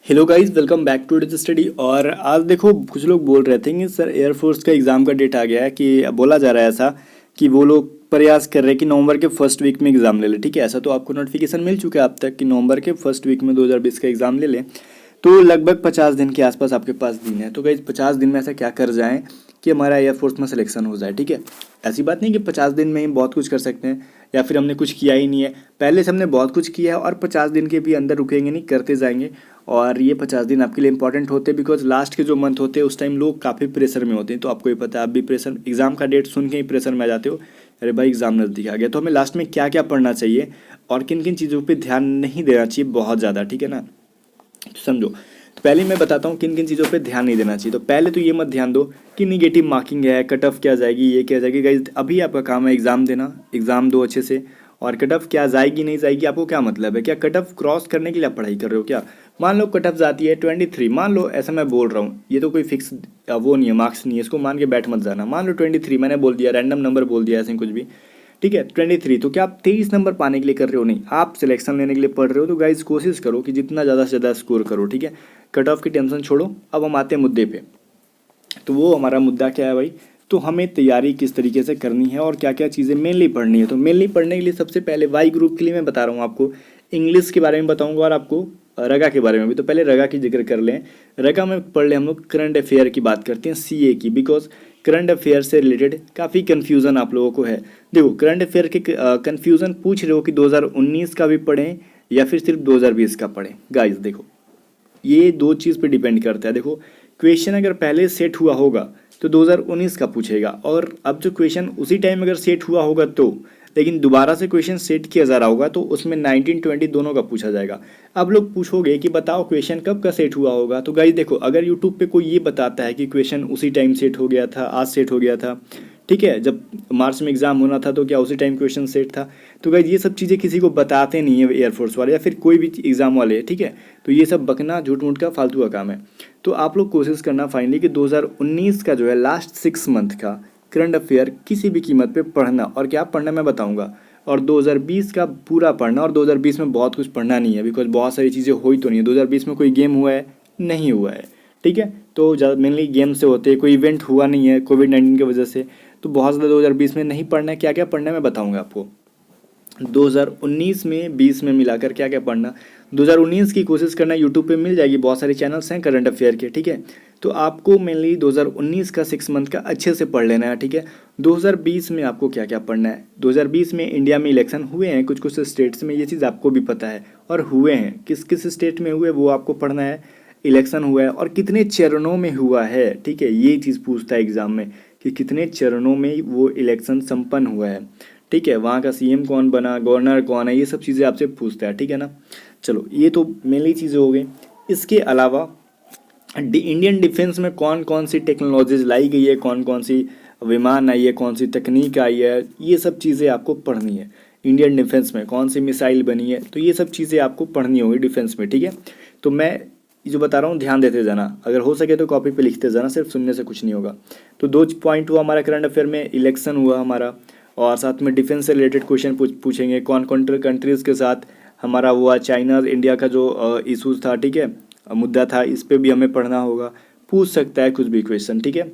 Hello guys, welcome back to digital study. और आज देखो, कुछ लोग बोल रहे थे कि सर एयरफोर्स का एग्ज़ाम का डेट आ गया है, कि बोला जा रहा है ऐसा कि वो लोग प्रयास कर रहे हैं कि नवंबर के फर्स्ट वीक में एग्ज़ाम ले लें। ठीक है, ऐसा तो आपको नोटिफिकेशन मिल चुका है अब तक कि नवंबर के फर्स्ट वीक में 2020 का एग्ज़ाम ले लें। तो लगभग 50 दिन के आसपास आपके पास दिन है। तो गाइस 50 दिन में ऐसा क्या कर जाएं कि हमारा एयरफोर्स में सिलेक्शन हो जाए। ठीक है, ऐसी बात नहीं कि 50 दिन में ही बहुत कुछ कर सकते हैं या फिर हमने कुछ किया ही नहीं है। पहले से हमने बहुत कुछ किया है और 50 दिन के भी अंदर रुकेंगे नहीं, करते जाएंगे। और ये 50 दिन आपके लिए इंपॉर्टेंट होते हैं बिकॉज लास्ट के जो मंथ होते हैं उस टाइम लोग काफ़ी प्रेशर में होते हैं। तो आपको ये पता है, आप भी प्रेशर, एग्जाम का डेट सुन के ही प्रेशर में आ जाते हो, अरे भाई एग्जाम नज़दीक आ गया। तो हमें लास्ट में क्या क्या पढ़ना चाहिए और किन किन चीज़ों पे ध्यान नहीं देना चाहिए बहुत ज़्यादा। ठीक है ना, तो समझो। तो पहले मैं बताता हूँ किन किन चीज़ों पे ध्यान नहीं देना चाहिए। तो पहले तो ये मत ध्यान दो कि निगेटिव मार्किंग है, कट ऑफ क्या जाएगी, ये क्या जाएगी। गाइस अभी आपका काम है एग्ज़ाम देना, एग्ज़ाम दो अच्छे से। और कट ऑफ क्या जाएगी नहीं जाएगी आपको क्या मतलब है? क्या कट ऑफ क्रॉस करने के लिए आप पढ़ाई कर रहे हो क्या? मान लो कट ऑफ जाती है 23, मान लो, ऐसा मैं बोल रहा हूँ, ये तो कोई फिक्स वो नहीं है, मार्क्स नहीं है, इसको मान के बैठ मत जाना। मान लो 23 मैंने बोल दिया, रैंडम नंबर बोल दिया, ऐसे कुछ भी। ठीक है 23, तो क्या आप 23 नंबर पाने के लिए कर रहे हो? नहीं, आप सिलेक्शन लेने के लिए पढ़ रहे हो। तो गाइज कोशिश करो कि जितना ज़्यादा से ज़्यादा स्कोर करो। ठीक है, कट ऑफ की टेंशन छोड़ो। अब हम आते हैं मुद्दे पे। तो वो हमारा मुद्दा क्या है भाई? तो हमें तैयारी किस तरीके से करनी है और क्या क्या चीज़ें मेनली पढ़नी है। तो मेनली पढ़ने के लिए सबसे पहले वाई ग्रुप के लिए मैं बता रहा हूँ आपको, इंग्लिश के बारे में बताऊँगा और आपको रगा के बारे में भी। तो पहले रगा की जिक्र कर लें। रगा में पढ़ लें हम लोग करंट अफेयर की बात करते हैं, सीए की, बिकॉज करंट अफेयर से रिलेटेड काफ़ी कन्फ्यूज़न आप लोगों को है। देखो करंट अफेयर के कन्फ्यूज़न पूछ रहे हो कि 2019 का भी पढ़ें या फिर सिर्फ 2020 का पढ़ें। गाइस देखो, ये दो चीज़ पे डिपेंड करता है। देखो क्वेश्चन अगर पहले सेट हुआ होगा तो 2019 का पूछेगा, और अब जो क्वेश्चन उसी टाइम अगर सेट हुआ होगा तो, लेकिन दोबारा से क्वेश्चन सेट किया जा रहा होगा तो उसमें 1920 दोनों का पूछा जाएगा। अब लोग पूछोगे कि बताओ क्वेश्चन कब का सेट हुआ होगा। तो गाइस देखो, अगर यूट्यूब पे कोई ये बताता है कि क्वेश्चन उसी टाइम सेट हो गया था, आज सेट हो गया था, ठीक है, जब मार्च में एग्जाम होना था तो क्या उसी टाइम क्वेश्चन सेट था? तो गाइस ये सब चीज़ें किसी को बताते नहीं है एयरफोर्स वाले या फिर कोई भी एग्जाम वाले। ठीक है, तो ये सब बकना झूठ मूठ का फालतू का काम है। तो आप लोग कोशिश करना फाइनली कि 2019 का जो है लास्ट 6 मंथ का करंट अफेयर किसी भी कीमत पे पढ़ना। और क्या पढ़ना मैं बताऊंगा, और 2020 का पूरा पढ़ना। और 2020 में बहुत कुछ पढ़ना नहीं है बिकॉज बहुत सारी चीज़ें हो ही तो नहीं है। 2020 में कोई गेम हुआ है? नहीं हुआ है। ठीक है, तो ज़्यादा मेनली गेम से होते हैं, कोई इवेंट हुआ नहीं है कोविड-19 की वजह से। तो बहुत ज़्यादा 2020 में नहीं पढ़ना है। क्या क्या पढ़ना है मैं बताऊँगा आपको। 2019 में 20 में मिलाकर क्या क्या पढ़ना। 2019 की कोशिश करना, यूट्यूब पे मिल जाएगी, बहुत सारे चैनल्स हैं करंट अफेयर के। ठीक है, तो आपको मेनली 2019 का 6 मंथ का अच्छे से पढ़ लेना है। ठीक है, 2020 में आपको क्या क्या पढ़ना है। 2020 में इंडिया में इलेक्शन हुए हैं कुछ कुछ स्टेट्स में, ये चीज़ आपको भी पता है, और हुए हैं किस किस स्टेट में हुए वो आपको पढ़ना है। इलेक्शन हुआ है और कितने चरणों में हुआ है। ठीक है, ये चीज़ पूछता है एग्जाम में कि कितने चरणों में वो इलेक्शन संपन्न हुआ है। ठीक है, वहाँ का सीएम कौन बना, गवर्नर कौन है, ये सब चीज़ें आपसे पूछता है। ठीक है ना, चलो ये तो मेनली चीज़ें हो गई। इसके अलावा इंडियन डिफेंस में कौन कौन सी टेक्नोलॉजीज लाई गई है, कौन कौन सी विमान आई है, कौन सी तकनीक आई है, ये सब चीज़ें आपको पढ़नी है। इंडियन डिफेंस में कौन सी मिसाइल बनी है, तो ये सब चीज़ें आपको पढ़नी होगी डिफेंस में। ठीक है, तो मैं ये जो बता रहा हूँ ध्यान देते जाना, अगर हो सके तो कॉपी पे लिखते जाना, सिर्फ सुनने से कुछ नहीं होगा। तो दो पॉइंट हुआ हमारा करंट अफेयर में, इलेक्शन हुआ हमारा, और साथ में डिफेंस से रिलेटेड क्वेश्चन पूछेंगे, कौन कौन कंट्रीज़ के साथ हमारा हुआ, चाइना इंडिया का जो इशूज़ था, ठीक है, मुद्दा था, इस पे भी हमें पढ़ना होगा। पूछ सकता है कुछ भी क्वेश्चन। ठीक है,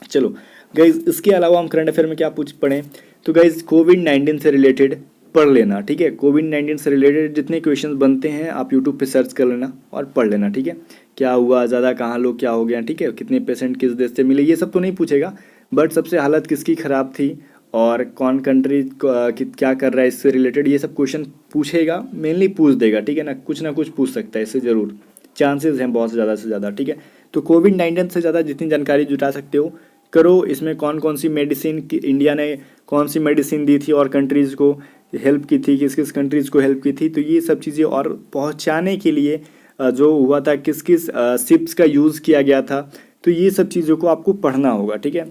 चलो गाइज इसके अलावा हम करंट अफेयर में क्या पढ़ें। तो गाइज कोविड-19 से रिलेटेड पढ़ लेना। ठीक है, कोविड-19 से रिलेटेड जितने क्वेश्चंस बनते हैं आप यूट्यूब पे सर्च कर लेना और पढ़ लेना। ठीक है, क्या हुआ, ज़्यादा कहाँ लोग क्या हो गया, ठीक है, कितने पेशेंट किस देश से मिले, ये सब तो नहीं पूछेगा, बट सबसे हालत किसकी ख़राब थी और कौन कंट्री क्या कर रहा है इससे रिलेटेड, ये सब क्वेश्चन पूछेगा, मेनली पूछ देगा। ठीक है ना कुछ पूछ सकता है इससे, ज़रूर चांसेस हैं बहुत ज़्यादा से ज़्यादा। ठीक है, तो कोविड-19 से ज़्यादा जितनी जानकारी जुटा सकते हो करो। इसमें कौन कौन सी मेडिसिन इंडिया ने कौन सी मेडिसिन दी थी और कंट्रीज़ को हेल्प की थी, किस किस कंट्रीज़ को हेल्प की थी, तो ये सब चीज़ें, और पहुंचाने के लिए जो हुआ था किस किस शिप्स का यूज़ किया गया था, तो ये सब चीज़ों को आपको पढ़ना होगा। ठीक है,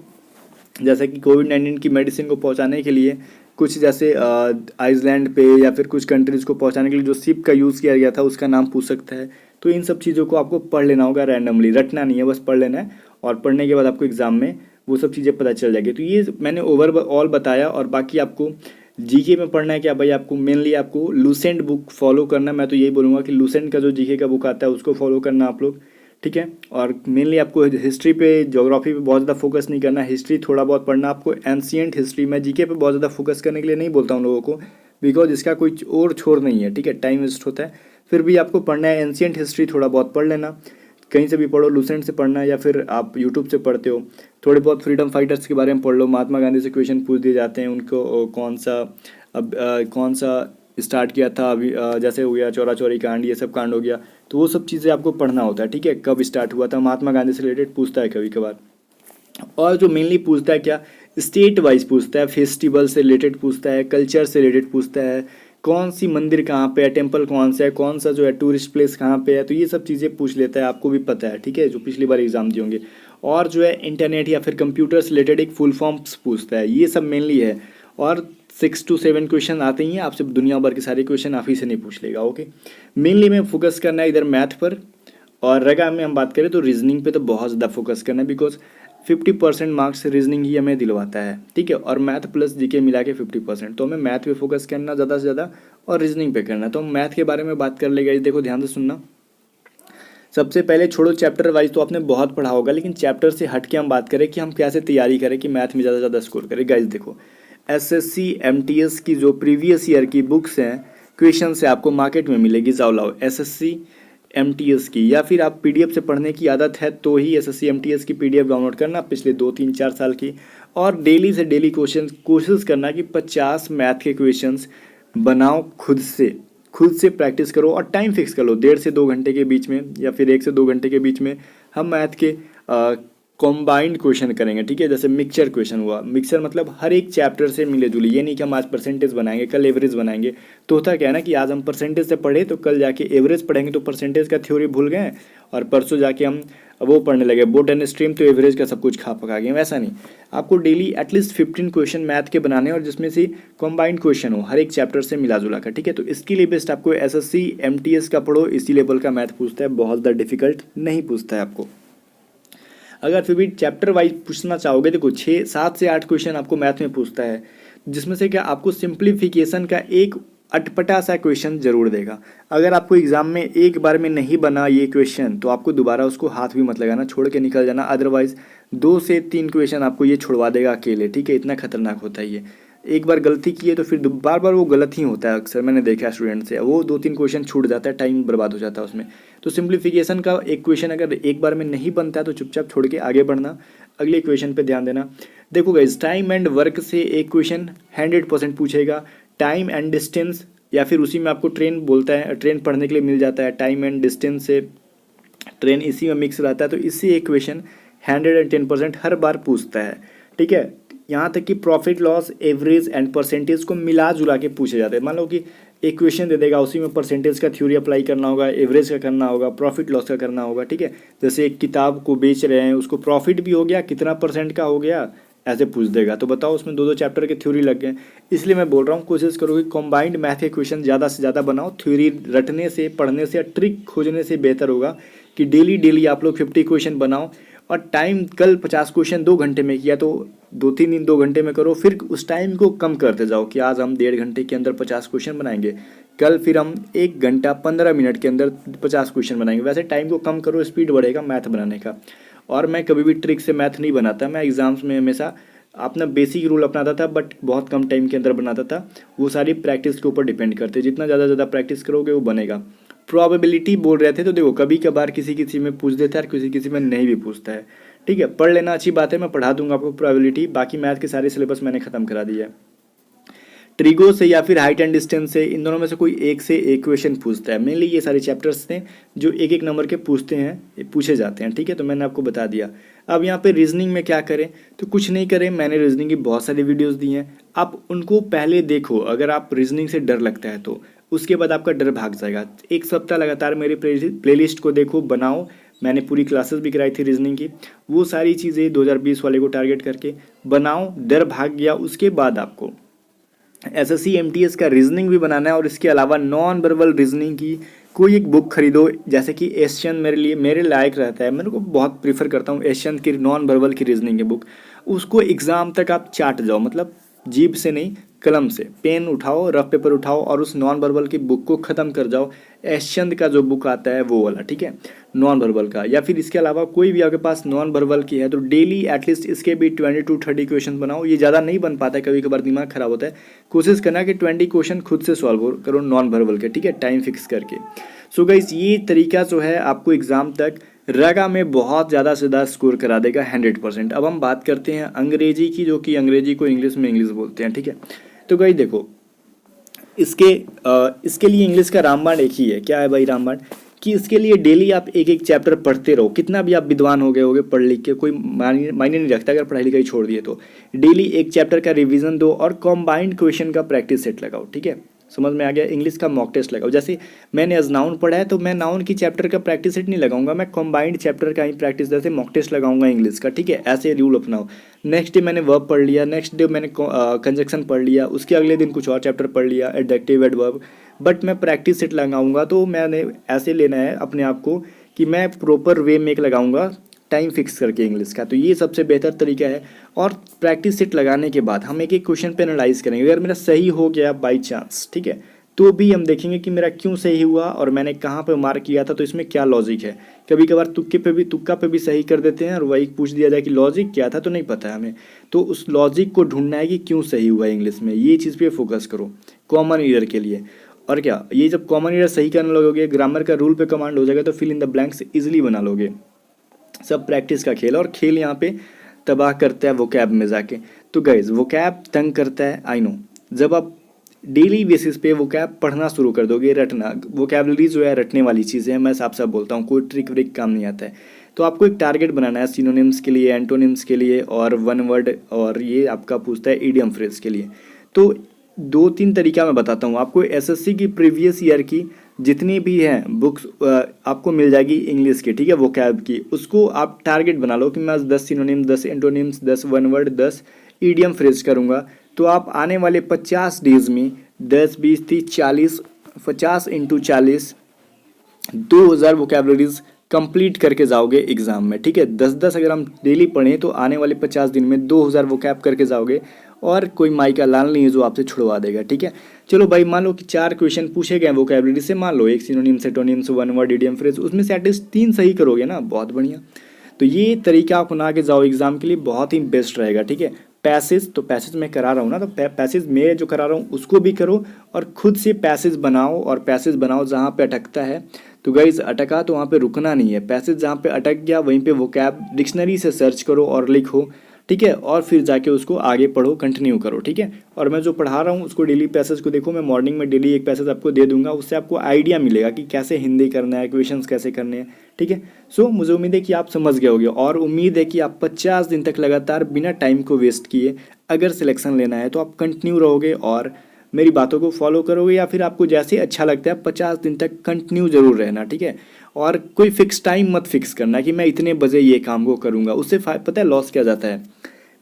जैसे कि कोविड-19 की मेडिसिन को पहुंचाने के लिए कुछ जैसे आइसलैंड पे या फिर कुछ कंट्रीज़ को पहुंचाने के लिए जो शिप का यूज़ किया गया था उसका नाम पूछ सकता है। तो इन सब चीज़ों को आपको पढ़ लेना होगा, रैंडमली रटना नहीं है, बस पढ़ लेना है, और पढ़ने के बाद आपको एग्ज़ाम में वो सब चीज़ें पता चल जाएगी। तो ये मैंने ओवरऑल बताया, और बाकी आपको जीके में पढ़ना है क्या भाई, आपको मेनली आपको लूसेंट बुक फॉलो करना है। मैं तो यही बोलूँगा कि लूसेंट का जो जीके का बुक आता है उसको फॉलो करना आप लोग, ठीक है। और मेनली आपको हिस्ट्री पे, ज्योग्राफी पे बहुत ज़्यादा फोकस नहीं करना, हिस्ट्री थोड़ा बहुत पढ़ना आपको, एंशियंट हिस्ट्री में। जीके पे बहुत ज़्यादा फोकस करने के लिए नहीं बोलता हूँ लोगों को, बिकॉज इसका कोई और छोर नहीं है, ठीक है, टाइम वेस्ट होता है। फिर भी आपको पढ़ना है एंशियंट हिस्ट्री, थोड़ा बहुत पढ़ लेना, कहीं से भी पढ़ो, लूसेंट से पढ़ना या फिर आप यूट्यूब से पढ़ते हो। थोड़े बहुत फ्रीडम फाइटर्स के बारे में पढ़ लो, महात्मा गांधी से क्वेश्चन पूछ दिए जाते हैं, उनको कौन सा स्टार्ट किया था, अभी जैसे हो गया चौरा चौरी कांड, ये सब कांड हो गया, तो वो सब चीज़ें आपको पढ़ना होता है, ठीक है। कब स्टार्ट हुआ था, महात्मा गांधी से रिलेटेड पूछता है कभी कभार। और जो मेनली पूछता है क्या, स्टेट वाइज पूछता है, फेस्टिवल से रिलेटेड पूछता है, कल्चर से रिलेटेड पूछता है, कौन सी मंदिर कहाँ पे है, टेम्पल कौन सा है, कौन सा जो है टूरिस्ट प्लेस कहाँ पे है, तो ये सब चीज़ें पूछ लेता है, आपको भी पता है, ठीक है, जो पिछली बार एग्जाम दिए होंगे। और जो है इंटरनेट या फिर कंप्यूटर से रिलेटेड एक फुल फॉर्म्स पूछता है, ये सब मेनली है। और 6 to 7 क्वेश्चन आते ही हैं, आपसे दुनिया भर के सारे क्वेश्चन आप ही से नहीं पूछ लेगा, ओके। मेनली में फोकस करना है इधर मैथ पर, और रगा में हम बात करें तो रीजनिंग पे तो बहुत ज़्यादा फोकस करना है, बिकॉज 50% मार्क्स रीजनिंग ही हमें दिलवाता है, ठीक है। और मैथ प्लस जीके मिला के 50%, तो हमें मैथ पे फोकस करना ज़्यादा से ज़्यादा और रीजनिंग पे करना। तो हम मैथ के बारे में बात कर लेगा, देखो ध्यान से सुनना। सबसे पहले छोड़ो चैप्टर वाइज तो आपने बहुत पढ़ा होगा, लेकिन चैप्टर से हट के हम बात करें कि हम कैसे तैयारी करें कि मैथ में ज़्यादा से ज़्यादा स्कोर करें। गाइज देखो, एसएससी एमटीएस की जो प्रीवियस ईयर की बुक्स हैं, क्वेश्चन से आपको मार्केट में मिलेगी, जाओ लाओ एसएससी एमटीएस की, या फिर आप पीडीएफ से पढ़ने की आदत है तो ही एसएससी एमटीएस की पीडीएफ डाउनलोड करना पिछले 2 3 4 साल की, और डेली से डेली क्वेश्चन कोशिश करना कि 50 मैथ के क्वेश्चंस बनाओ खुद से प्रैक्टिस करो, और टाइम फिक्स कर लो 1.5 से 2 घंटे के बीच में, या फिर 1 से 2 घंटे के बीच में हम मैथ के कॉम्बाइंड क्वेश्चन करेंगे, ठीक है। जैसे मिक्सचर क्वेश्चन हुआ, मिक्सचर मतलब हर एक चैप्टर से मिले जुले, ये नहीं कि हम आज परसेंटेज बनाएंगे कल एवरेज बनाएंगे। तो होता क्या है ना कि आज हम परसेंटेज से पढ़े तो कल जाके एवरेज पढ़ेंगे तो परसेंटेज का थ्योरी भूल गए, और परसों जाके हम वो पढ़ने लगे बोट एंड स्ट्रीम तो एवरेज का सब कुछ खा पका गए। वैसा नहीं, आपको डेली एटलीस्ट 15 क्वेश्चन मैथ के बनाने, और जिसमें से कॉम्बाइंड क्वेश्चन हो हर एक चैप्टर से मिला जुला कर, ठीक है। तो इसके लिए बेस्ट आपको एसएससी एमटीएस का पढ़ो, इसी लेवल का मैथ पूछता है, बहुत ज़्यादा डिफिकल्ट नहीं पूछता है आपको। अगर फिर भी चैप्टर वाइज पूछना चाहोगे, देखो 7 से 8 क्वेश्चन आपको मैथ में पूछता है, जिसमें से क्या आपको सिंप्लीफिकेशन का एक अटपटा सा क्वेश्चन जरूर देगा। अगर आपको एग्जाम में एक बार में नहीं बना ये क्वेश्चन, तो आपको दोबारा उसको हाथ भी मत लगाना, छोड़ के निकल जाना। अदरवाइज 2 से 3 क्वेश्चन आपको ये छुड़वा देगा अकेले, ठीक है। इतना खतरनाक होता है ये, एक बार गलती की है तो फिर बार बार वो गलत ही होता है। अक्सर मैंने देखा स्टूडेंट से, वो 2 3 क्वेश्चन छूट जाता है, टाइम बर्बाद हो जाता है उसमें। तो सिंप्लीफिकेशन का एक क्वेश्चन अगर एक बार में नहीं बनता है तो चुपचाप छोड़ के आगे बढ़ना, अगले क्वेश्चन पे ध्यान देना। देखो गाइस, टाइम एंड वर्क से एक क्वेश्चन 100% पूछेगा, टाइम एंड डिस्टेंस, या फिर उसी में आपको ट्रेन बोलता है, ट्रेन पढ़ने के लिए मिल जाता है, टाइम एंड डिस्टेंस से ट्रेन इसी में मिक्स रहता है, तो इससे एक क्वेश्चन 110% हर बार पूछता है, ठीक है। यहाँ तक कि profit loss average and percentage को मिला जुला के पूछे जाते हैं। मान लो कि एक क्वेश्चन दे देगा, उसी में परसेंटेज का थ्योरी अप्लाई करना होगा, एवरेज का करना होगा, प्रॉफिट लॉस का करना होगा, ठीक है। जैसे एक किताब को बेच रहे हैं, उसको प्रॉफिट भी हो गया, कितना % का हो गया, ऐसे पूछ देगा। तो बताओ उसमें 2 चैप्टर के थ्योरी लग गए। इसलिए मैं बोल रहा हूँ कोशिश करो कि कॉम्बाइंड मैथ के क्वेश्चन ज़्यादा से ज़्यादा बनाओ। थ्योरी रटने से, पढ़ने से, ट्रिक खोजने से बेहतर होगा कि डेली आप लोग 50 क्वेश्चन बनाओ, और टाइम कल 50 क्वेश्चन 2 घंटे में किया तो 2-3 दिन 2 घंटे में करो, फिर उस टाइम को कम करते जाओ कि आज हम 1.5 घंटे के अंदर 50 क्वेश्चन बनाएंगे, कल फिर हम 1 घंटा 15 मिनट के अंदर 50 क्वेश्चन बनाएंगे। वैसे टाइम को कम करो, स्पीड बढ़ेगा मैथ बनाने का। और मैं कभी भी ट्रिक से मैथ नहीं बनाता, मैं एग्जाम्स में हमेशा अपना बेसिक रूल अपनाता था, बट बहुत कम टाइम के अंदर बनाता था। वो सारी प्रैक्टिस के ऊपर डिपेंड करते, जितना ज़्यादा प्रैक्टिस करोगे वो बनेगा। प्रोबेबिलिटी बोल रहे थे तो देखो, कभी कभार किसी में पूछ देता है और किसी में नहीं भी पूछता है, ठीक है। पढ़ लेना अच्छी बात है, मैं पढ़ा दूंगा आपको प्रोबेबिलिटी। बाकी मैथ के सारे सिलेबस मैंने खत्म करा दिया है। ट्रिगो से या फिर हाइट एंड डिस्टेंस से, इन दोनों में से कोई एक से एक क्वेश्चन पूछता है। मेनली ये सारे चैप्टर्स थे जो 1-1 नंबर के पूछे जाते हैं, ठीक है। तो मैंने आपको बता दिया। अब यहाँ पे रीजनिंग में क्या करें, तो कुछ नहीं करें, मैंने रीजनिंग की बहुत सारी वीडियोस दी हैं, आप उनको पहले देखो। अगर आप रीजनिंग से डर लगता है तो उसके बाद आपका डर भाग जाएगा। 1 सप्ताह लगातार मेरी प्लेलिस्ट को देखो, बनाओ। मैंने पूरी क्लासेस भी कराई थी रीजनिंग की, वो सारी चीज़ें 2020 वाले को टारगेट करके बनाओ, डर भाग गया। उसके बाद आपको एसएससी एमटीएस का रीजनिंग भी बनाना है, और इसके अलावा नॉन वर्बल रीजनिंग की कोई एक बुक खरीदो, जैसे कि एशियन मेरे लायक रहता है, मेरे को बहुत प्रीफर करता हूँ एशियन की नॉन वर्बल की रीजनिंग की बुक। उसको एग्ज़ाम तक आप चाट जाओ, मतलब जीभ से नहीं, कलम से पेन उठाओ, रफ पेपर उठाओ और उस नॉन वर्बल की बुक को ख़त्म कर जाओ। एशचंद का जो बुक आता है वो वाला, ठीक है, नॉन वर्बल का। या फिर इसके अलावा कोई भी आपके पास नॉन वर्बल की है तो डेली एटलीस्ट इसके भी 20 to 30 क्वेश्चन बनाओ। ये ज़्यादा नहीं बन पाता है, कभी कभार दिमाग खराब होता है। कोशिश करना कि 20 क्वेश्चन खुद से सॉल्व करो नॉन वर्बल के, ठीक है, टाइम फिक्स करके। सो गाइस ये तरीका जो है आपको एग्ज़ाम तक रगा में बहुत ज़्यादा से ज़्यादा स्कोर करा देगा 100%। अब हम बात करते हैं अंग्रेजी की, जो कि अंग्रेजी को इंग्लिश में इंग्लिश बोलते हैं, ठीक है। तो गाइस देखो इसके लिए इंग्लिश का रामबाण एक ही है। क्या है भाई रामबाण? कि इसके लिए डेली आप एक एक चैप्टर पढ़ते रहो। कितना भी आप विद्वान हो गए होगे पढ़ लिख के, कोई मायने नहीं रखता अगर पढ़ाई लिखाई छोड़ दिए तो। डेली एक चैप्टर का रिवीजन दो और कॉम्बाइंड क्वेश्चन का प्रैक्टिस सेट लगाओ, ठीक है, समझ में आ गया। इंग्लिश का मॉक टेस्ट लगाओ। जैसे मैंने आज नाउन पढ़ा है तो मैं नाउन की चैप्टर का प्रैक्टिस सेट नहीं लगाऊंगा, मैं कॉम्बाइंड चैप्टर का ही प्रैक्टिस जैसे मॉक टेस्ट लगाऊंगा इंग्लिश का, ठीक है। ऐसे रूल अपनाओ। नेक्स्ट डे मैंने वर्ब पढ़ लिया, नेक्स्ट डे मैंने कंजक्शन पढ़ लिया, उसके अगले दिन कुछ और चैप्टर पढ़ लिया, एडजेक्टिव एडवर्ब, बट मैं प्रैक्टिस सेट लगाऊंगा। तो मैंने ऐसे लेना है अपने आप को कि मैं प्रॉपर वे में लगाऊंगा टाइम फिक्स करके इंग्लिश का। तो ये सबसे बेहतर तरीका है। और प्रैक्टिस सेट लगाने के बाद हम एक एक क्वेश्चन पे एनालाइज करेंगे। अगर मेरा सही हो गया बाई चांस, ठीक है, तो भी हम देखेंगे कि मेरा क्यों सही हुआ और मैंने कहाँ पे मार्क किया था, तो इसमें क्या लॉजिक है। कभी कभार तुक्का पे भी सही कर देते हैं और वही पूछ दिया जाए कि लॉजिक क्या था, तो नहीं पता है हमें। तो उस लॉजिक को ढूंढना है कि क्यों सही हुआ इंग्लिश में, ये चीज़ पे फोकस करो कॉमन ईयर के लिए। और क्या, ये जब कॉमन ईयर सही करने लगोगे, ग्रामर का रूल पे कमांड हो जाएगा, तो fill in the blanks easily बना लोगे। सब प्रैक्टिस का खेल, और खेल यहाँ पे तबाह करता है वोकैब में जाके। तो गाइज वोकैब तंग करता है, आई नो। जब आप डेली बेसिस पे वोकैब पढ़ना शुरू कर दोगे, रटना, वोकैबलरी जो है रटने वाली चीज़ें हैं, मैं साफ साफ बोलता हूँ, कोई ट्रिक व्रिक काम नहीं आता है। तो आपको एक टारगेट बनाना है सिनोनिम्स के लिए, एंटोनिम्स के लिए और वन वर्ड, और ये आपका पूछता है ईडियम फ्रेज के लिए। तो 2-3 तरीका मैं बताता हूँ आपको। एसएससी की प्रीवियस ईयर की जितनी भी हैं बुक्स आपको मिल जाएगी इंग्लिश की, ठीक है, वोकैब की। उसको आप टारगेट बना लो कि मैं 10 synonyms, 10 antonyms, 10 one word, 10 idiom phrase करूँगा। तो आप आने वाले 50 डेज में 10, 20, 30, 40, 50 × 40 2000 वोकैबलरीज कंप्लीट करके जाओगे एग्जाम में, ठीक है। 10-10 अगर हम डेली पढ़ें तो आने वाले 50 दिन में 2000 वोकैब करके जाओगे, और कोई माई का लाल नहीं है जो आपसे छुड़वा देगा, ठीक है। चलो भाई, मान लो कि 4 क्वेश्चन पूछे गए वोकैबलरी से, मान लो एक synonyms, antonyms, one word, idiom phrase, उसमें से एटलीस्ट 3 सही करोगे ना, बहुत बढ़िया। तो ये तरीका अपना के जाओ एग्जाम के लिए, बहुत ही बेस्ट रहेगा, ठीक है। पैसेज, तो पैसेज मैं करा रहा हूँ ना, तो पैसेज मैं जो करा रहा हूँ उसको भी करो, और खुद से पैसेज बनाओ, और पैसेज बनाओ जहाँ पे अटकता है। तो गाइज अटका तो वहाँ पे रुकना नहीं है, पैसेज जहाँ पे अटक गया वहीं पे वोकैब डिक्शनरी से सर्च करो और लिखो, ठीक है, और फिर जाके उसको आगे पढ़ो, कंटिन्यू करो, ठीक है। और मैं जो पढ़ा रहा हूँ उसको डेली पैसेज को देखो, मैं मॉर्निंग में डेली एक पैसेज आपको दे दूंगा, उससे आपको आइडिया मिलेगा कि कैसे हिंदी करना है, क्वेश्चंस कैसे करने हैं, ठीक है। सो मुझे उम्मीद है कि आप समझ गए होंगे, और उम्मीद है कि आप 50 दिन तक लगातार बिना टाइम को वेस्ट किए अगर सिलेक्शन लेना है तो आप कंटिन्यू रहोगे और मेरी बातों को फॉलो करोगे, या फिर आपको जैसे अच्छा लगता है 50 दिन तक कंटिन्यू जरूर रहना, ठीक है। और कोई फिक्स टाइम मत फिक्स करना कि मैं इतने बजे ये काम को करूँगा, उससे पता है लॉस क्या जाता है।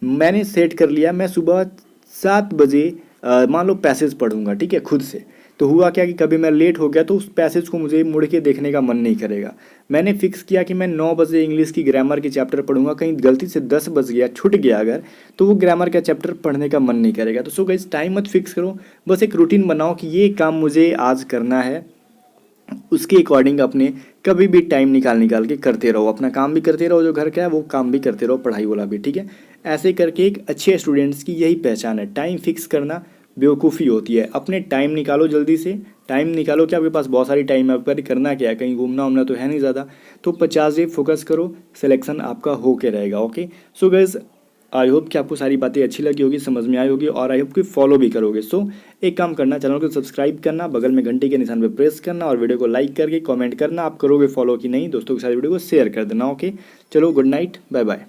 मैंने सेट कर लिया मैं सुबह 7 बजे मान लो पैसेज पढ़ूंगा, ठीक है, खुद से। तो हुआ क्या कि कभी मैं लेट हो गया तो उस पैसेज को मुझे मुड़ के देखने का मन नहीं करेगा। मैंने फिक्स किया कि मैं 9 बजे इंग्लिश की ग्रामर की चैप्टर पढ़ूंगा, कहीं गलती से 10 बज गया, छूट गया अगर, तो वो ग्रामर का चैप्टर पढ़ने का मन नहीं करेगा। तो सो गाइस टाइम मत फिक्स करो, बस एक रूटीन बनाओ कि ये काम मुझे आज करना है, उसके अकॉर्डिंग अपने कभी भी टाइम निकाल के करते रहो, अपना काम भी करते रहो, जो घर का है वो काम भी करते रहो, पढ़ाई वाला भी, ठीक है। ऐसे करके एक अच्छे स्टूडेंट्स की यही पहचान है, टाइम फिक्स करना बेवकूफ़ी होती है। अपने टाइम निकालो, जल्दी से टाइम निकालो कि आपके पास बहुत सारी टाइम है, पर करना क्या है, कहीं घूमना उमना तो है नहीं ज़्यादा। तो 50 डे फोकस करो, सिलेक्शन आपका हो के रहेगा, okay. So guys I hope कि आपको सारी बातें अच्छी लगी होगी, समझ में आई होगी, और आई होप कि फॉलो भी करोगे। सो एक काम करना, चैनल को सब्सक्राइब करना, बगल में घंटी के निशान पे प्रेस करना, और वीडियो को लाइक करके कमेंट करना आप करोगे फॉलो कि नहीं, दोस्तों के साथ वीडियो को शेयर कर देना, ओके। चलो गुड नाइट, बाय बाय।